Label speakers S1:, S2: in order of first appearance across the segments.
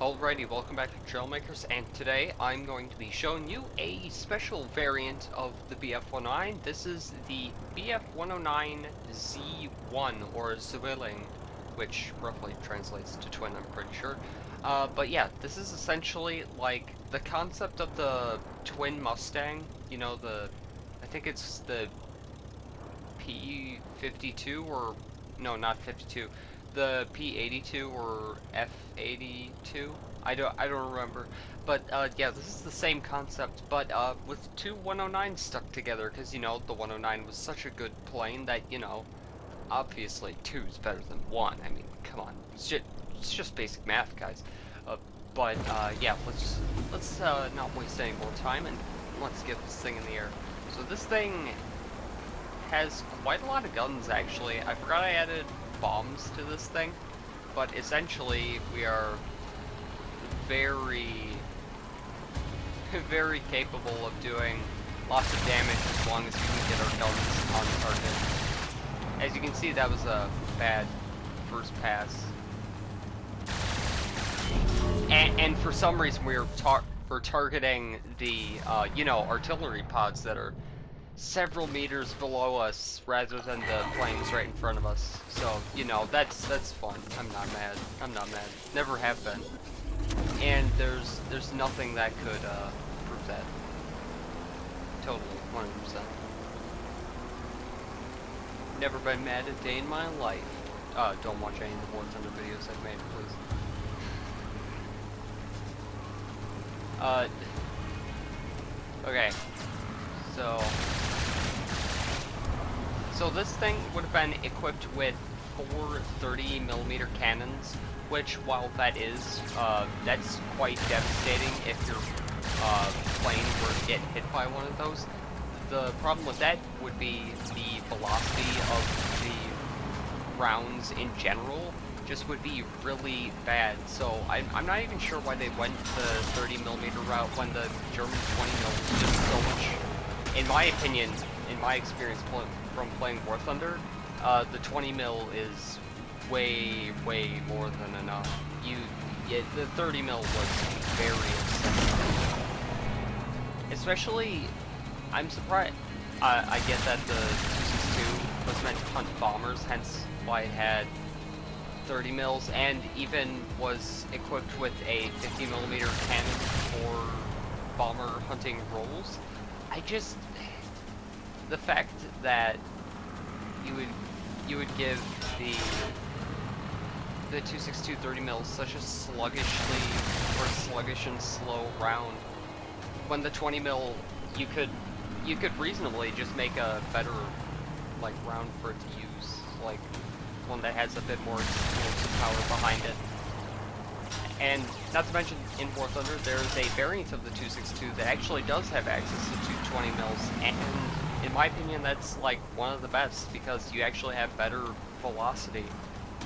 S1: Alrighty, welcome back to Trailmakers, and today I'm going to be showing you a special variant of the Bf-109. This is the Bf-109 Z-1, or Zwilling, which roughly translates to twin, I'm pretty sure. But yeah, this is essentially like the concept of the twin Mustang, you know, I think it's the P52, or, no, not 52. The P82 or F82, I don't remember, but yeah, this is the same concept, but with two 109s stuck together, because you know the 109 was such a good plane that, you know, obviously 2 is better than 1. I mean, come on, it's just basic math, guys. But yeah, let's not waste any more time and let's get this thing in the air. So this thing has quite a lot of guns, actually. I forgot I added bombs to this thing, but essentially we are very capable of doing lots of damage as long as we can get our guns on target. As you can see, that was a bad first pass, and for some reason we're targeting the you know, artillery pods that are several meters below us rather than the planes right in front of us. So, you know, that's fun. I'm not mad. Never have been. And there's nothing that could prove that. Totally, 100%. Never been mad a day in my life. Don't watch any of the War Thunder videos I've made, please. Okay. So this thing would have been equipped with 4 30mm cannons, which, while that is, that's quite devastating if your plane were to get hit by one of those. The problem with that would be the velocity of the rounds in general just would be really bad. So I'm not even sure why they went the 30mm route when the German 20mm was just so much, in my opinion, in my experience from playing War Thunder, the 20mm is way more than enough. The 30mm was very excessive. Especially, I'm surprised. I get that the 262 was meant to hunt bombers, hence why it had 30mm, and even was equipped with a 50mm cannon for bomber hunting roles. The fact that you would give the 262 30mm such a sluggish and slow round, when the 20mm you could reasonably just make a better like round for it to use, like one that has a bit more explosive power behind it. And not to mention, in War Thunder, there's a variant of the 262 that actually does have access to 220mm, and in my opinion, that's like one of the best because you actually have better velocity,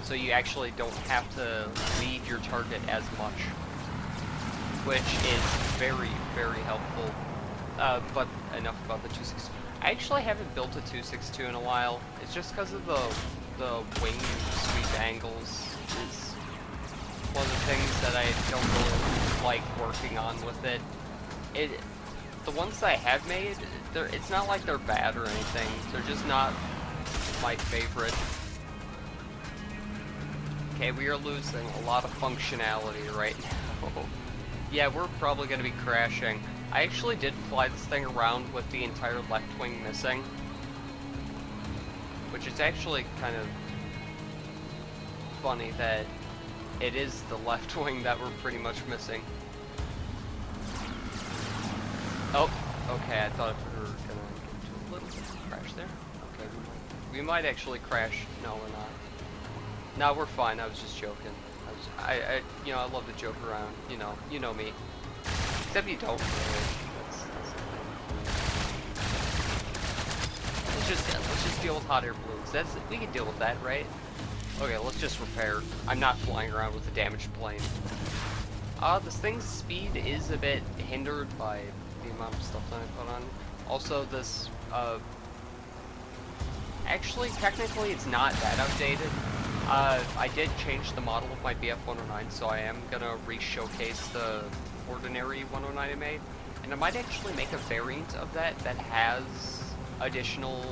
S1: so you actually don't have to lead your target as much, which is very helpful. But enough about the 262. I actually haven't built a 262 in a while. It's just because of the wing sweep angles is one of the things that I don't really like working on with it. The ones that I have made, it's not like they're bad or anything. They're just not my favorite. Okay, we are losing a lot of functionality right now. Yeah, we're probably going to be crashing. I actually did fly this thing around with the entire left wing missing, which is actually kind of funny that it is the left wing that we're pretty much missing. Oh, okay, I thought we were gonna get into a little bit of a crash there. Okay, we might actually crash. No, we're not. No, we're fine. I was just joking. You know, I love to joke around. You know me. Except you don't really. That's the thing. Let's just deal with hot air balloons. We can deal with that, right? Okay, let's just repair. I'm not flying around with a damaged plane. This thing's speed is a bit hindered by the amount of stuff that I put on. Also, this, actually, technically, it's not that outdated. I did change the model of my Bf-109, so I am gonna re-showcase the ordinary 109 I made. And I might actually make a variant of that that has additional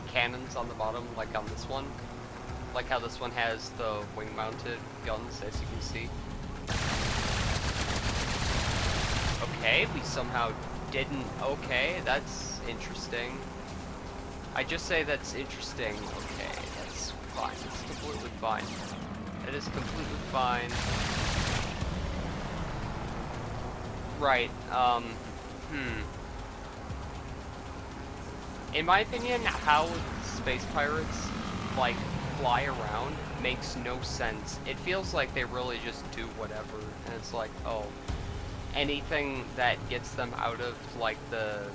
S1: cannons on the bottom, like on this one. Like how this one has the wing-mounted guns, as you can see. Okay, we somehow didn't... Okay, that's interesting. I just say that's interesting. Okay, that's fine. It's completely fine. It is completely fine. Right, in my opinion, how space pirates, like, fly around makes no sense. It feels like they really just do whatever, and it's like, oh, anything that gets them out of, like, the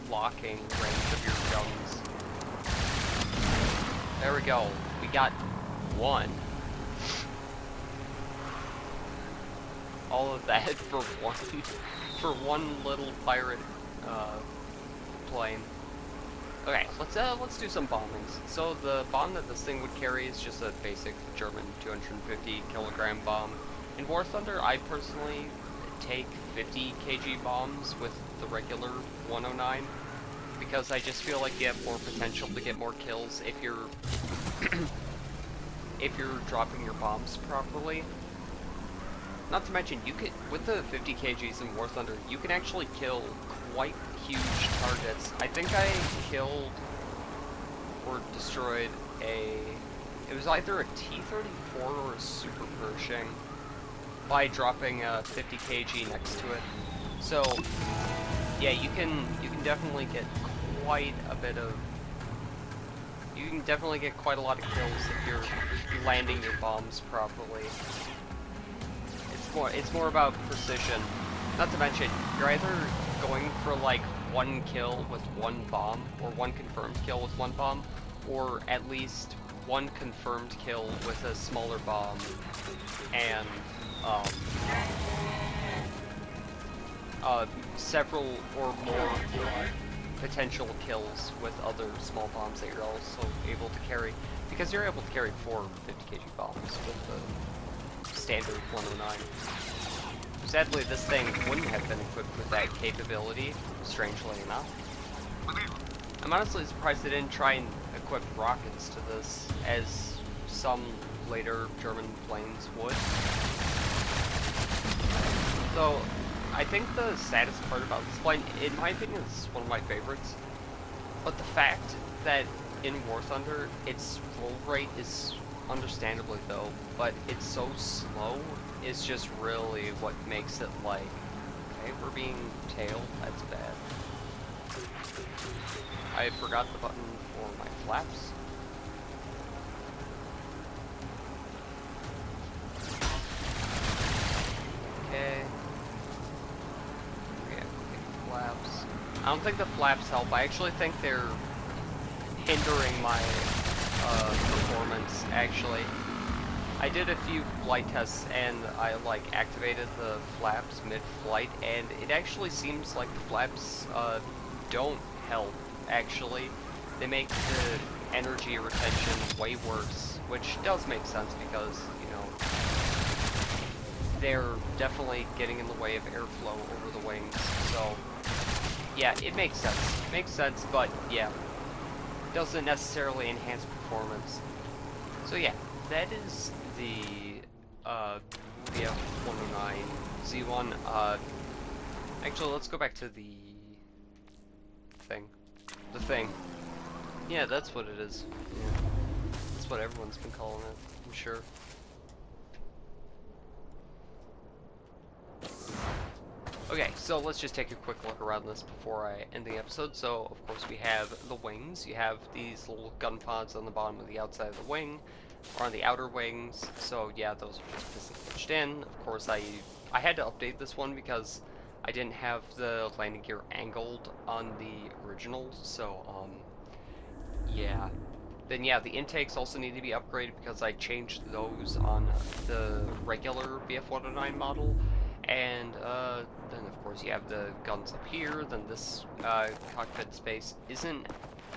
S1: locking range of your guns. There we go. We got one. All of that for one little pirate plane. Okay, let's do some bombings. So the bomb that this thing would carry is just a basic German 250 kilogram bomb. In War Thunder, I personally take 50 kg bombs with the regular 109 because I just feel like you have more potential to get more kills if you're if you're dropping your bombs properly. Not to mention, you could, with the 50 kgs in War Thunder, you can actually kill quite huge targets. I think I killed or destroyed it was either a T-34 or a Super Pershing by dropping a 50 kg next to it. So, yeah, you can definitely get quite a bit of... You can definitely get quite a lot of kills if you're landing your bombs properly. It's more about precision. Not to mention, you're either going for like one kill with one bomb, or one confirmed kill with one bomb, or at least one confirmed kill with a smaller bomb, and several or more potential kills with other small bombs that you're also able to carry, because you're able to carry 4 50 kg bombs with the standard 109. Sadly, this thing wouldn't have been equipped with that capability, strangely enough. I'm honestly surprised they didn't try and equip rockets to this, as some later German planes would. So, I think the saddest part about this plane, in my opinion, is one of my favorites, but the fact that in War Thunder, its roll rate is understandably though, but it's so slow is just really what makes it like, okay, we're being tailed, that's bad. I forgot the button for my flaps. Okay. Flaps. I don't think the flaps help. I actually think they're hindering my performance, actually. I did a few flight tests and I like activated the flaps mid-flight, and it actually seems like the flaps don't help, actually. They make the energy retention way worse, which does make sense because, you know, they're definitely getting in the way of airflow over the wings, so yeah, it makes sense. Makes sense, but yeah, doesn't necessarily enhance performance. So yeah, that is the Bf-109 Z-1. Actually, let's go back to the thing. The thing. Yeah, that's what it is. Yeah. That's what everyone's been calling it, I'm sure. Okay, so let's just take a quick look around this before I end the episode. So, of course, we have the wings. You have these little gun pods on the bottom of the outside of the wing, or on the outer wings. So, yeah, those are just pitched in. Of course, I had to update this one because I didn't have the landing gear angled on the original. So, yeah. Then, yeah, the intakes also need to be upgraded because I changed those on the regular Bf-109 model. And then of course you have the guns up here. Then this cockpit space isn't,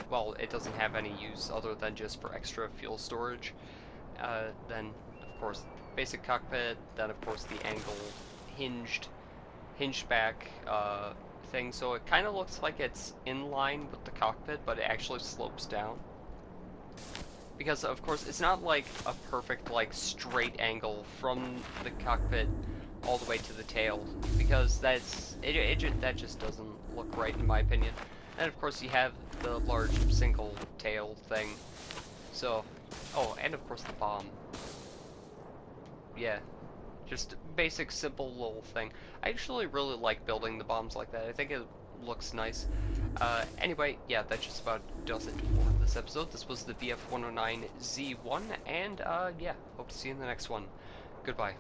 S1: well, it doesn't have any use other than just for extra fuel storage. then of course basic cockpit, then of course the angle hinged back thing, so it kind of looks like it's in line with the cockpit, but it actually slopes down. Because of course it's not like a perfect like straight angle from the cockpit all the way to the tail, because that just doesn't look right in my opinion. And of course you have the large single tail thing. So, oh, and of course the bomb. Yeah, just basic simple little thing. I actually really like building the bombs like that. I think it looks nice. Anyway, yeah, that just about does it for this episode. This was the Bf-109 Z-1, and yeah, hope to see you in the next one. Goodbye.